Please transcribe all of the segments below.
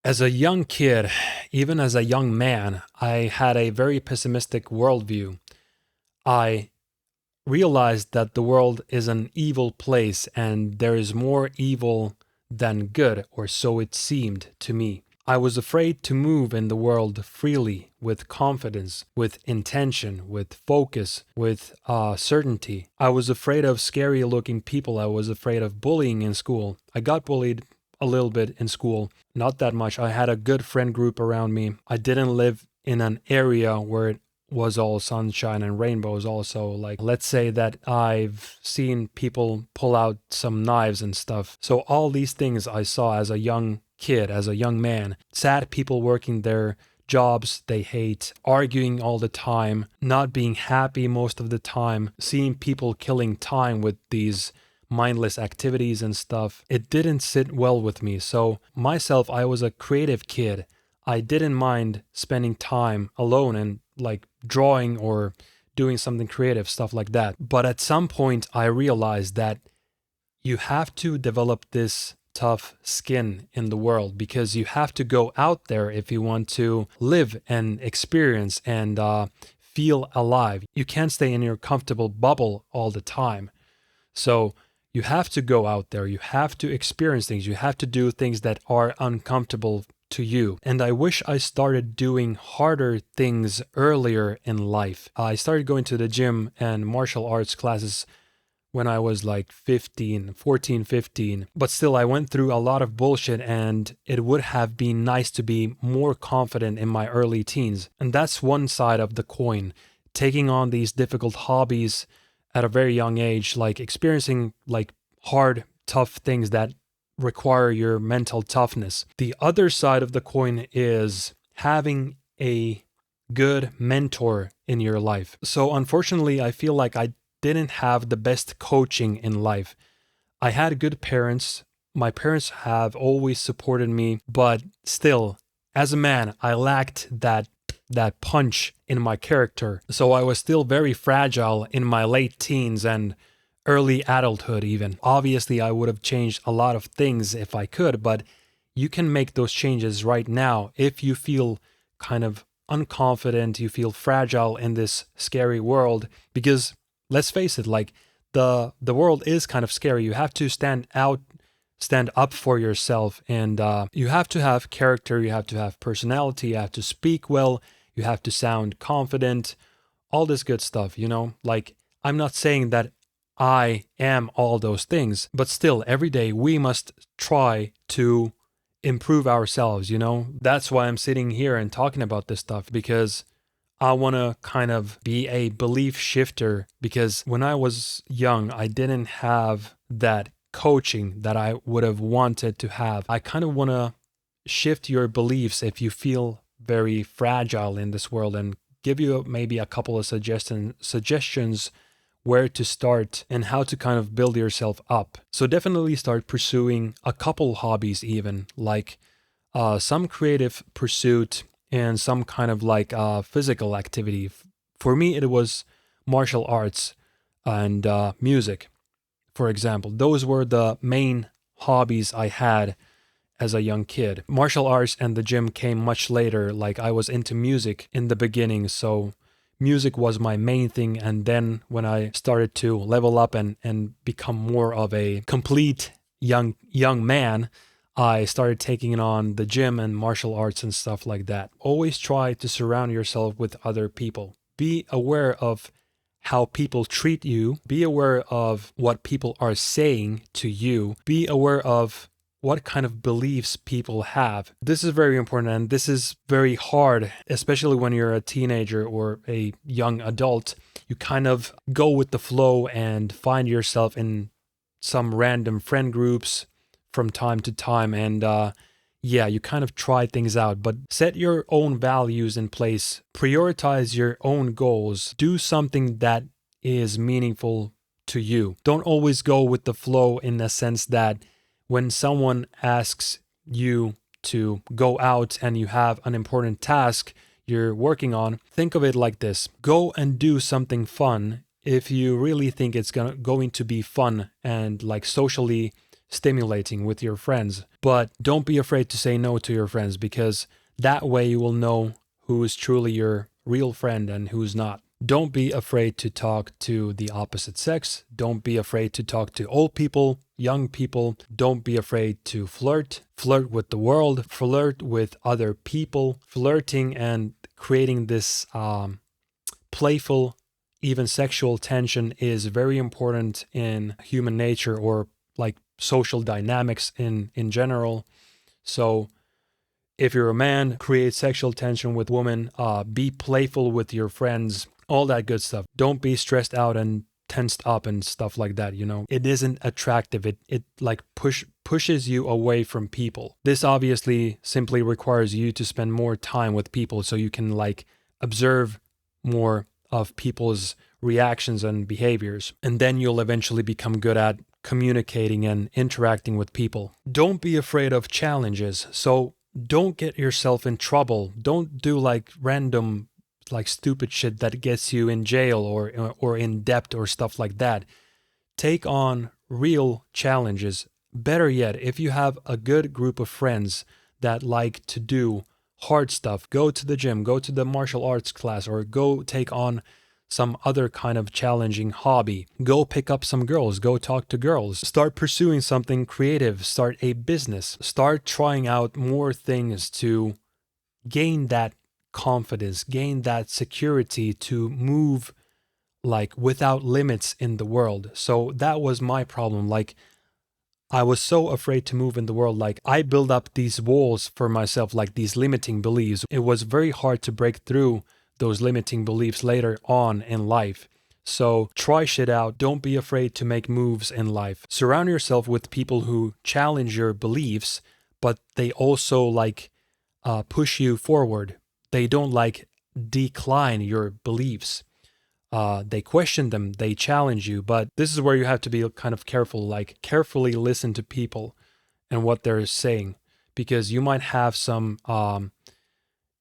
As a young kid, even as a young man, I had a very pessimistic worldview. I realized that the world is an evil place and there is more evil than good, or so it seemed to me. I was afraid to move in the world freely, with confidence, with intention, with focus, with certainty. I was afraid of scary looking people. I was afraid of bullying in school. I got bullied a little bit in school, not that much. I had a good friend group around me. I didn't live in an area where it was all sunshine and rainbows also. Like, let's say that I've seen people pull out some knives and stuff. So all these things I saw as a young kid, as a young man. Sad people working their jobs they hate, arguing all the time, not being happy most of the time, seeing people killing time with these mindless activities and stuff. It didn't sit well with me. So myself, I was a creative kid. I didn't mind spending time alone and like drawing or doing something creative, stuff like that. But at some point, I realized that you have to develop this tough skin in the world because you have to go out there if you want to live and experience and feel alive. You can't stay in your comfortable bubble all the time. So you have to go out there. You have to experience things. You have to do things that are uncomfortable to you. And I wish I started doing harder things earlier in life. I started going to the gym and martial arts classes when I was like 14, 15. But still, I went through a lot of bullshit, and it would have been nice to be more confident in my early teens. And that's one side of the coin. Taking on these difficult hobbies at a very young age, like experiencing like hard, tough things that require your mental toughness. The other side of the coin is having a good mentor in your life. So unfortunately, I feel like I didn't have the best coaching in life. I had good parents. My parents have always supported me, but still, as a man, I lacked that punch in my character. So I was still very fragile in my late teens and early adulthood even. Obviously, I would have changed a lot of things if I could, but you can make those changes right now if you feel kind of unconfident, you feel fragile in this scary world, because let's face it, like the world is kind of scary. You have to stand up for yourself, and you have to have character, you have to have personality, you have to speak well, you have to sound confident, all this good stuff, Like, I'm not saying that I am all those things, but still, every day we must try to improve ourselves, That's why I'm sitting here and talking about this stuff, because I want to kind of be a belief shifter, because when I was young, I didn't have that coaching that I would have wanted to have. I kind of want to shift your beliefs if you feel very fragile in this world, and give you maybe a couple of suggestions where to start and how to kind of build yourself up. So definitely start pursuing a couple hobbies, even like some creative pursuit and some kind of like physical activity. For me, it was martial arts and music, for example. Those were the main hobbies I had as a young kid. Martial arts and the gym came much later. Like, I was into music in the beginning, so music was my main thing. And then when I started to level up and become more of a complete young man, I started taking on the gym and martial arts and stuff like that. Always try to surround yourself with other people. Be aware of how people treat you. Be aware of what people are saying to you. Be aware of what kind of beliefs people have. This is very important, and this is very hard, especially when you're a teenager or a young adult. You kind of go with the flow and find yourself in some random friend groups from time to time, and you kind of try things out, but set your own values in place, prioritize your own goals, do something that is meaningful to you. Don't always go with the flow, in the sense that when someone asks you to go out and you have an important task you're working on, think of it like this: go and do something fun if you really think it's going to be fun and like socially stimulating with your friends. But don't be afraid to say no to your friends, because that way you will know who is truly your real friend and who's not. Don't be afraid to talk to the opposite sex. Don't be afraid to talk to old people, young people. Don't be afraid to flirt. Flirt with the world. Flirt with other people. Flirting and creating this playful, even sexual tension is very important in human nature, or like social dynamics in general. So if you're a man, create sexual tension with women, be playful with your friends, all that good stuff. Don't be stressed out and tensed up and stuff like that, you know. It isn't attractive. It like pushes you away from people. This obviously simply requires you to spend more time with people so you can like observe more of people's reactions and behaviors. And then you'll eventually become good at communicating and interacting with people. Don't be afraid of challenges. So don't get yourself in trouble. Don't do like random, like stupid shit that gets you in jail or in debt or stuff like that. Take on real challenges. Better yet, if you have a good group of friends that like to do hard stuff, go to the gym, go to the martial arts class, or go take on some other kind of challenging hobby. Go pick up some girls, go talk to girls, start pursuing something creative, start a business, start trying out more things to gain that confidence, gain that security to move like without limits in the world. So that was my problem. Like, I was so afraid to move in the world. Like, I built up these walls for myself, like these limiting beliefs. It was very hard to break through those limiting beliefs later on in life. So try shit out. Don't be afraid to make moves in life. Surround yourself with people who challenge your beliefs, but they also like push you forward. They don't like decline your beliefs. They question them, they challenge you, but this is where you have to be kind of careful, like carefully listen to people and what they're saying, because you might have some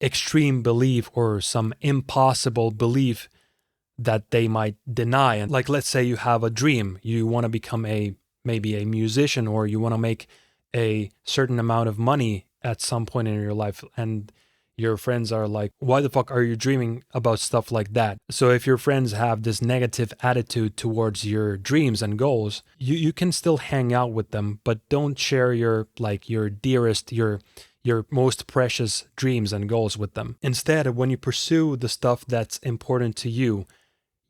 extreme belief or some impossible belief that they might deny. And like, let's say you have a dream, you want to become maybe a musician, or you want to make a certain amount of money at some point in your life, and your friends are like, why the fuck are you dreaming about stuff like that? So if your friends have this negative attitude towards your dreams and goals, you can still hang out with them, but don't share your dearest, your most precious dreams and goals with them. Instead, when you pursue the stuff that's important to you,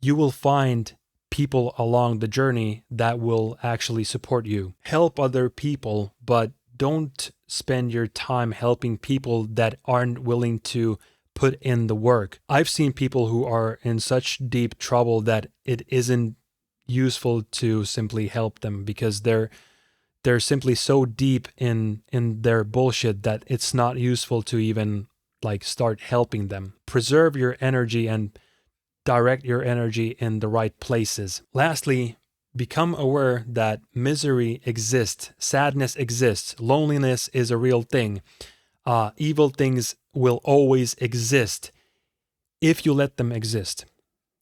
you will find people along the journey that will actually support you. Help other people, but don't spend your time helping people that aren't willing to put in the work. I've seen people who are in such deep trouble that it isn't useful to simply help them, because they're simply so deep in their bullshit that it's not useful to even like start helping them. Preserve your energy and direct your energy in the right places. Lastly, become aware that misery exists, sadness exists, loneliness is a real thing. Evil things will always exist if you let them exist,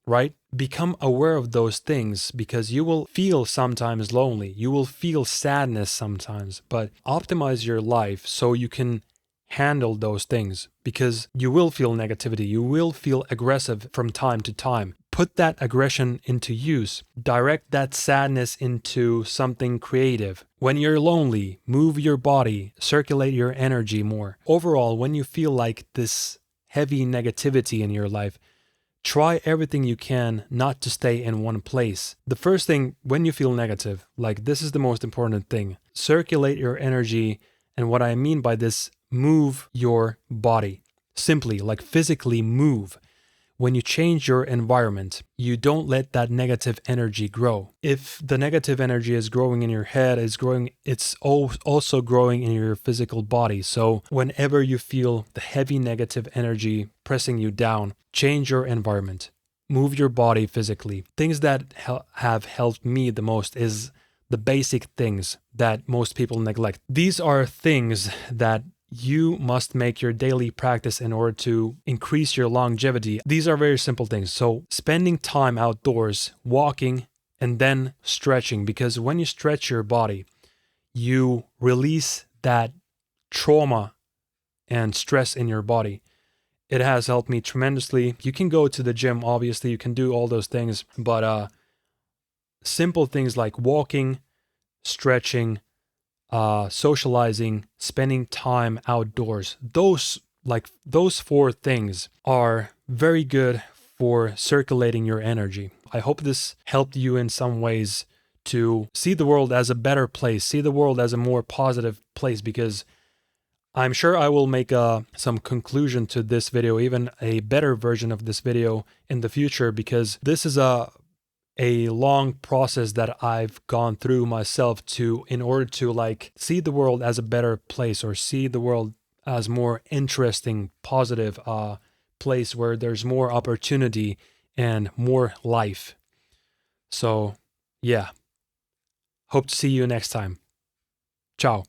right? Become aware of those things, because you will feel sometimes lonely, you will feel sadness sometimes, but optimize your life so you can handle those things, because you will feel negativity, you will feel aggressive from time to time. Put that aggression into use. Direct that sadness into something creative. When you're lonely, move your body, circulate your energy more. Overall, when you feel like this heavy negativity in your life, try everything you can not to stay in one place. The first thing, when you feel negative, like this is the most important thing, circulate your energy. And what I mean by this, move your body. Simply, like physically move. When you change your environment, you don't let that negative energy grow. If the negative energy is growing in your head, it's also growing in your physical body. So whenever you feel the heavy negative energy pressing you down, change your environment. Move your body physically. Things that have helped me the most is the basic things that most people neglect. These are things that you must make your daily practice in order to increase your longevity. These are very simple things. So spending time outdoors, walking, and then stretching, because when you stretch your body, you release that trauma and stress in your body. It has helped me tremendously. You can go to the gym, obviously, you can do all those things, but simple things like walking, stretching, socializing, spending time outdoors, those four things are very good for circulating your energy. I hope this helped you in some ways to see the world as a better place, see the world as a more positive place, because I'm sure I will make some conclusion to this video, even a better version of this video in the future, because this is a long process that I've gone through myself in order to like see the world as a better place, or see the world as more interesting, positive place where there's more opportunity and more life. So yeah, hope to see you next time. Ciao.